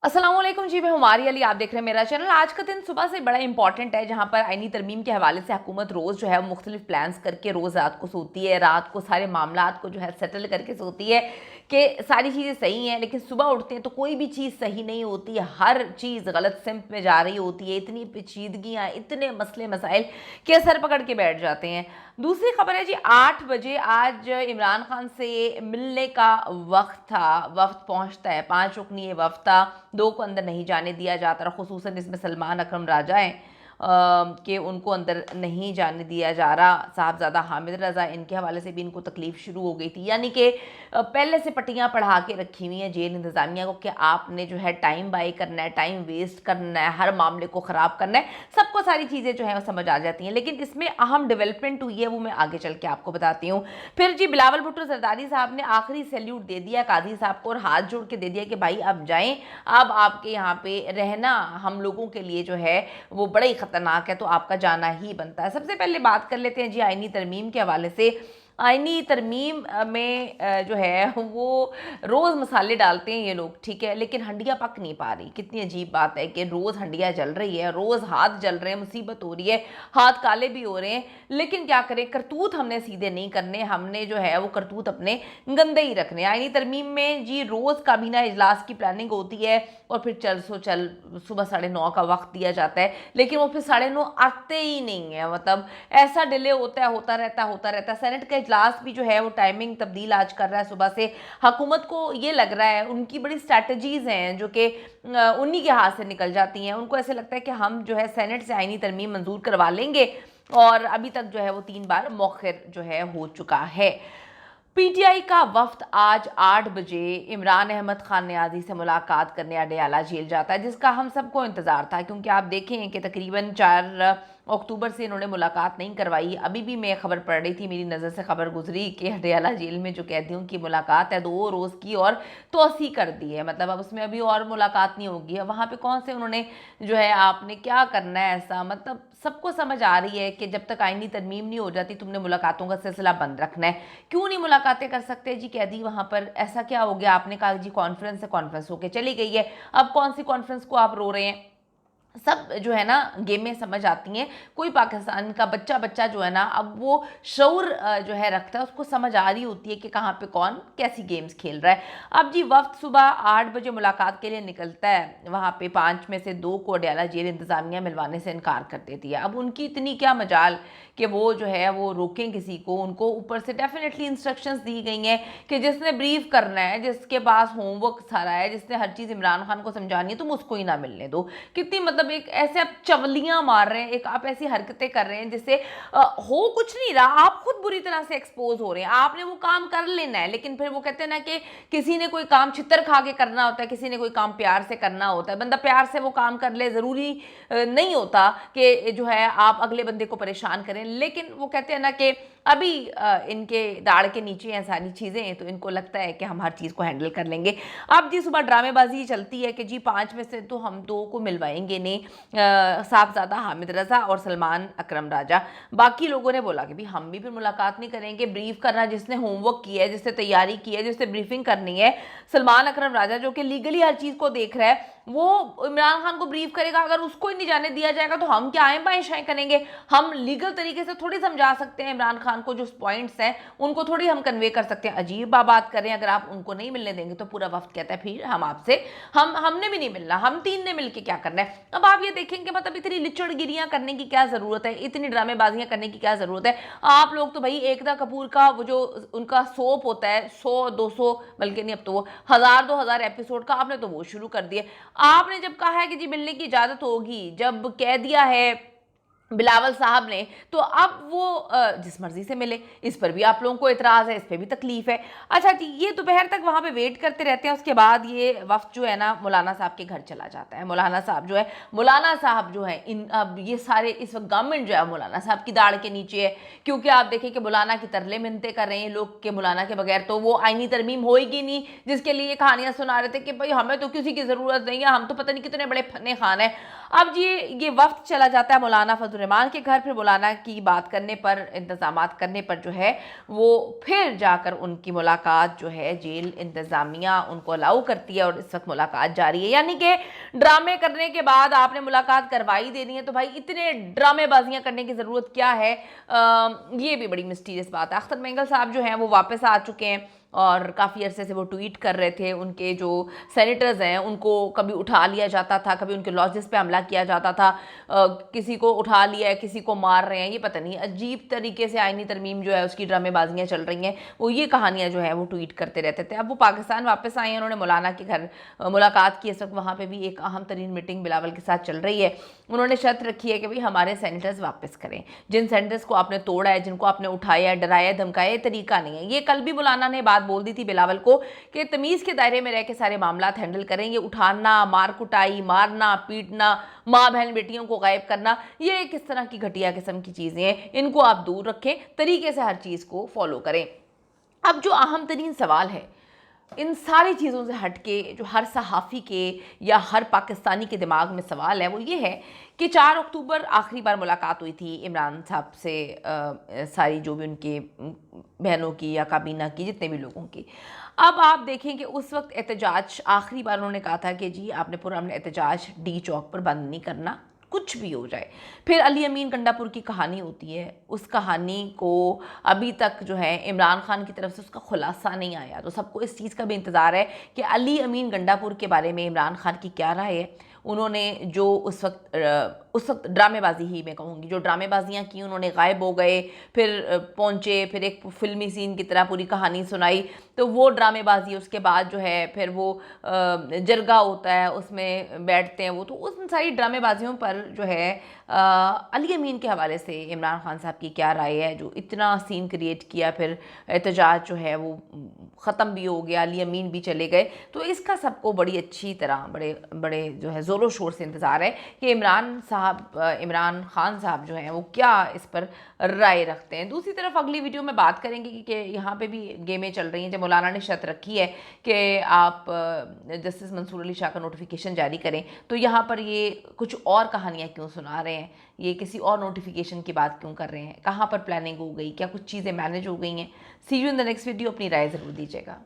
अस्सलाम वालेकुम जी, मैं हुमारी अली, आप देख रहे हैं मेरा चैनल। आज का दिन सुबह से बड़ा इंपॉर्टेंट है, जहां पर आईनी तरमीम के हवाले से हुकूमत रोज़ जो है वो मुख्तलिफ प्लान्स करके रोज़ रात को सोती है, रात को सारे मामलात को जो है सेटल करके सोती है कि सारी चीज़ें सही हैं। लेकिन सुबह उठते हैं तो कोई भी चीज़ सही नहीं होती है, हर चीज़ गलत सिमत में जा रही होती है। इतनी पेचीदगियाँ, इतने मसले मसाइल के सर पकड़ के बैठ जाते हैं। दूसरी खबर है जी, 8 बजे आज इमरान खान से मिलने का वक्त था। वक्त पहुंचता है, 5 रुकनी ये वक्त था, 2 को अंदर नहीं जाने दिया जाता, खुसूसन इसमें सलमान अकरम राजा हैं कि उनको अंदर नहीं जाने दिया जा रहा। साहबजादा हामिद रज़ा, इनके हवाले से भी इनको तकलीफ शुरू हो गई थी, यानी कि पहले से पट्टियाँ पढ़ा के रखी हुई हैं जेल इंतज़ामिया को कि आपने जो है टाइम बाई करना है, टाइम वेस्ट करना है, हर मामले को ख़राब करना है। सबको सारी चीज़ें जो है वो समझ आ जाती हैं, लेकिन इसमें अहम डेवलपमेंट हुई है, वो मैं आगे चल के आपको बताती हूँ। फिर जी बिलावल भुट्टो जरदारी साहब ने आखिरी सैल्यूट दे दिया काजी साहब को और हाथ जोड़ के दे दिया कि भाई अब जाएं, अब आपके यहाँ पे रहना हम लोगों के लिए जो है वो बड़ा ही खतरनाक है, तो आपका जाना ही बनता है। सबसे पहले बात कर लेते हैं जी आईनी तरमीम के हवाले से। आईनी तरमीम में जो है वो रोज़ मसाले डालते हैं ये लोग, ठीक है, लेकिन हंडिया पक नहीं पा रही। कितनी अजीब बात है कि रोज़ हंडिया जल रही है, रोज़ हाथ जल रहे हैं, मुसीबत हो रही है, हाथ काले भी हो रहे हैं, लेकिन क्या करें, करतूत हमने सीधे नहीं करने, हमने जो है वो करतूत अपने गंदे ही रखने। आईनी तरमीम में जी रोज़ काबीना इजलास की प्लानिंग होती है और फिर चल सुबह 9:30 का वक्त दिया जाता है, लेकिन वो फिर 9:30 आते ही नहीं है। मतलब ऐसा डिले होता रहता है। सेनेट का इजलास भी जो है वो टाइमिंग तब्दील आज कर रहा है सुबह से। हुकूमत को ये लग रहा है, उनकी बड़ी स्ट्रैटेजीज हैं जो कि उन्हीं के हाथ से निकल जाती हैं। उनको ऐसे लगता है कि हम जो है सेनेट से आईनी तरमीम मंजूर करवा लेंगे, और अभी तक जो है वो 3 बार मौखिर जो है हो चुका है। पीटीआई का वफ्द आज 8 बजे इमरान अहमद खान न्याजी से मुलाकात करने अडयाला जेल जाता है, जिसका हम सबको इंतज़ार था, क्योंकि आप देखें कि तकरीबन 4 अक्टूबर से इन्होंने मुलाकात नहीं करवाई। अभी भी मैं खबर पढ़ रही थी, मेरी नज़र से खबर गुजरी कि अडयाला जेल में जो कैदियों की मुलाकात है 2 रोज़ की और तोसी कर दी है। मतलब अब उसमें अभी और मुलाकात नहीं होगी। अब वहाँ पे कौन से उन्होंने जो है आपने क्या करना है ऐसा, मतलब सबको समझ आ रही है कि जब तक आईनी तरमीम नहीं हो जाती तुमने मुलाकातों का सिलसिला बंद रखना है। क्यों नहीं मुलाकातें कर सकते जी कैदी वहाँ पर? ऐसा क्या हो गया? आपने कहा जी कॉन्फ्रेंस है, कॉन्फ्रेंस होके चली गई है, अब कौन सी कॉन्फ्रेंस को आप रो रहे हैं? सब जो है ना गेमें समझ आती हैं। कोई पाकिस्तान का बच्चा जो है ना, अब वो शऊर जो है रखता है, उसको समझ आ रही होती है कि कहाँ पे कौन कैसी गेम्स खेल रहा है। अब जी वक्त सुबह 8 बजे मुलाकात के लिए निकलता है। वहाँ पे 5 में से 2 को अडयाला जेल इंतज़ामिया मिलवाने से इनकार कर देती है। अब उनकी इतनी क्या मजाल कि वो जो है वो रोकें किसी को। उनको ऊपर से डेफिनेटली इंस्ट्रक्शंस दी गई हैं कि जिसने ब्रीफ करना है, जिसके पास होमवर्क सारा है, जिसने हर चीज़ इमरान खान को समझानी है, तुम उसको ही ना मिलने दो। कितनी मतलब एक ऐसे आप चवलियां मार रहे हैं, एक आप ऐसी हरकतें कर रहे हैं जिससे हो कुछ नहीं रहा, आप खुद बुरी तरह से एक्सपोज हो रहे हैं। आपने वो काम कर लेना है, लेकिन फिर वो कहते हैं ना कि किसी ने कोई काम छितर खा के करना होता है, किसी ने कोई काम प्यार से करना होता है। बंदा प्यार से वो काम कर ले, ज़रूरी नहीं होता कि जो है आप अगले बंदे को परेशान करें। लेकिन वो कहते हैं ना कि अभी इनके दाढ़ के नीचे हैं सारी चीज़ें, तो इनको लगता है कि हम हर चीज़ को हैंडल कर लेंगे। अब जी सुबह ड्रामेबाजी चलती है कि जी 5 में से तो हम 2 को मिलवाएंगे नहीं, साहबजादा हामिद रज़ा और सलमान अकरम राजा। बाकी लोगों ने बोला कि भी हम भी फिर मुलाकात नहीं करेंगे। ब्रीफ करना जिसने होमवर्क किया है, जिसने तैयारी की है, जिसने ब्रीफिंग करनी है, सलमान अकरम राजा जो कि लीगली हर चीज़ को देख रहा है, वो इमरान खान को ब्रीफ करेगा। अगर उसको ही नहीं जाने दिया जाएगा तो हम क्या आए बाएं शाएं करेंगे? हम लीगल तरीके से थोड़ी समझा सकते हैं इमरान खान को, जो पॉइंट्स हैं उनको थोड़ी हम कन्वे कर सकते हैं। अजीब बात करें, अगर आप उनको नहीं मिलने देंगे तो पूरा वक्त कहता है फिर हम आपसे, हमने भी नहीं मिलना, हम 3 ने मिलकर क्या करना है। अब आप ये देखेंगे मतलब इतनी लिचड़गिरियां करने की क्या जरूरत है, इतनी ड्रामेबाजियां करने की क्या जरूरत है? आप लोग तो भाई एकता कपूर का वो जो उनका सोप होता है 100-200 बल्कि नहीं, अब तो वो 1000-2000 एपिसोड का, आपने तो वो शुरू कर दिया। आपने जब कहा है कि जी मिलने की इजाजत होगी, जब कह दिया है बिलावल साहब ने, तो अब वो जिस मर्जी से मिले। इस पर भी आप लोगों को इतराज़ है, इस पर भी तकलीफ है। अच्छा जी, ये दोपहर तक वहाँ पे वेट करते रहते हैं। उसके बाद ये वफ्द जो है ना मौलाना साहब के घर चला जाता है। मौलाना साहब जो है इन अब ये सारे इस वक्त गवर्नमेंट जो है मौलाना साहब की दाढ़ के नीचे है, क्योंकि आप देखें कि मौलाना की तरले मिन्नतें कर रहे हैं लोग कि मौलाना के बगैर तो वो आईनी तरमीम होएगी नहीं, जिसके लिए कहानियाँ सुना रहे थे कि भाई हमें तो किसी की ज़रूरत नहीं है, हम तो पता नहीं कितने बड़े फन्ने खान हैं। अब ये वफ्द चला जाता है मौलाना फजल सुलेमान के घर फिर मौलाना की बात करने पर, इंतज़ामात करने पर जो है वो फिर जाकर उनकी मुलाकात जो है जेल इंतज़ामिया उनको अलाउ करती है और इस वक्त मुलाकात जारी है। यानी कि ड्रामे करने के बाद आपने मुलाकात करवाई देनी है, तो भाई इतने ड्रामेबाजियाँ करने की ज़रूरत क्या है? ये भी बड़ी मिस्टीरियस बात है। अख्तर मेंगल साहब जो हैं वो वापस आ चुके हैं और काफ़ी अरसे से वो ट्वीट कर रहे थे। उनके जो सेनेटर्स हैं उनको कभी उठा लिया जाता था, कभी उनके लॉजेस पे हमला किया जाता था, किसी को उठा लिया है, किसी को मार रहे हैं, ये पता नहीं अजीब तरीके से आईनी तरमीम जो है उसकी ड्रामेबाजियाँ चल रही हैं। वो ये कहानियाँ जो है वो ट्वीट करते रहते थे। अब वो पाकिस्तान वापस आए हैं, उन्होंने मौलाना के घर मुलाकात की। इस वक्त वहाँ पर भी एक अहम तरीन मीटिंग बिलावल के साथ चल रही है। उन्होंने शर्त रखी है कि भाई हमारे सेनेटर्स वापस करें, जिन सेनेटर्स को आपने तोड़ा है, जिनको आपने उठाया, डराया, धमकाया, ये तरीका नहीं है। ये कल भी मौलाना ने बात बोल दी थी बिलावल को कि तमीज़ के दायरे में रह के सारे मामला हैंडल करेंगे। उठाना, मार कुटाई, मारना, पीटना, माँ बहन बेटियों को गायब करना, ये किस तरह की घटिया किस्म की चीज़ें हैं, इनको आप दूर रखें, तरीके से हर चीज़ को फॉलो करें। अब जो अहम तरीन सवाल है इन सारी चीज़ों से हटके, जो हर सहाफ़ी के या हर पाकिस्तानी के दिमाग में सवाल है, वो ये है कि 4 अक्टूबर आखिरी बार मुलाकात हुई थी इमरान साहब से, सारी जो भी उनके बहनों की या काबीना की, जितने भी लोगों की। अब आप देखें कि उस वक्त एहतजाज आखिरी बार उन्होंने कहा था कि जी आपने पुरअमन एहतजाज डी चौक पर बंद नहीं करना, कुछ भी हो जाए। फिर अली अमीन गंडापुर की कहानी होती है, उस कहानी को अभी तक जो है इमरान खान की तरफ से उसका खुलासा नहीं आया, तो सबको इस चीज़ का भी इंतज़ार है कि अली अमीन गंडापुर के बारे में इमरान खान की क्या राय है। उन्होंने जो उस वक्त ड्रामेबाजी ही मैं कहूँगी, जो ड्रामेबाजियाँ की, उन्होंने गायब हो गए, फिर पहुँचे, फिर एक फिल्मी सीन की तरह पूरी कहानी सुनाई, तो वो ड्रामेबाजी, उसके बाद जो है फिर वो जरगा होता है उसमें बैठते हैं वो, तो उन सारी ड्रामेबाजियों पर जो है अली अमीन के हवाले से इमरान खान साहब की क्या राय है, जो इतना सीन क्रिएट किया, फिर एहतजाज जो है वो ख़त्म भी हो गया, अली अमीन भी चले गए। तो इसका सबको बड़ी अच्छी तरह बड़े बड़े जो है ज़ोरों शोर से इंतज़ार है कि इमरान खान साहब जो हैं वो क्या इस पर राय रखते हैं। दूसरी तरफ अगली वीडियो में बात करेंगे कि यहाँ पे भी गेमें चल रही हैं। जब मौलाना ने शर्त रखी है कि आप जस्टिस मंसूर अली शाह का नोटिफिकेशन जारी करें, तो यहाँ पर ये कुछ और कहानियाँ क्यों सुना रहे हैं, ये किसी और नोटिफिकेशन की बात क्यों कर रहे हैं, कहाँ पर प्लानिंग हो गई, क्या कुछ चीज़ें मैनेज हो गई हैं। See you in the next video. अपनी राय ज़रूर दीजिएगा।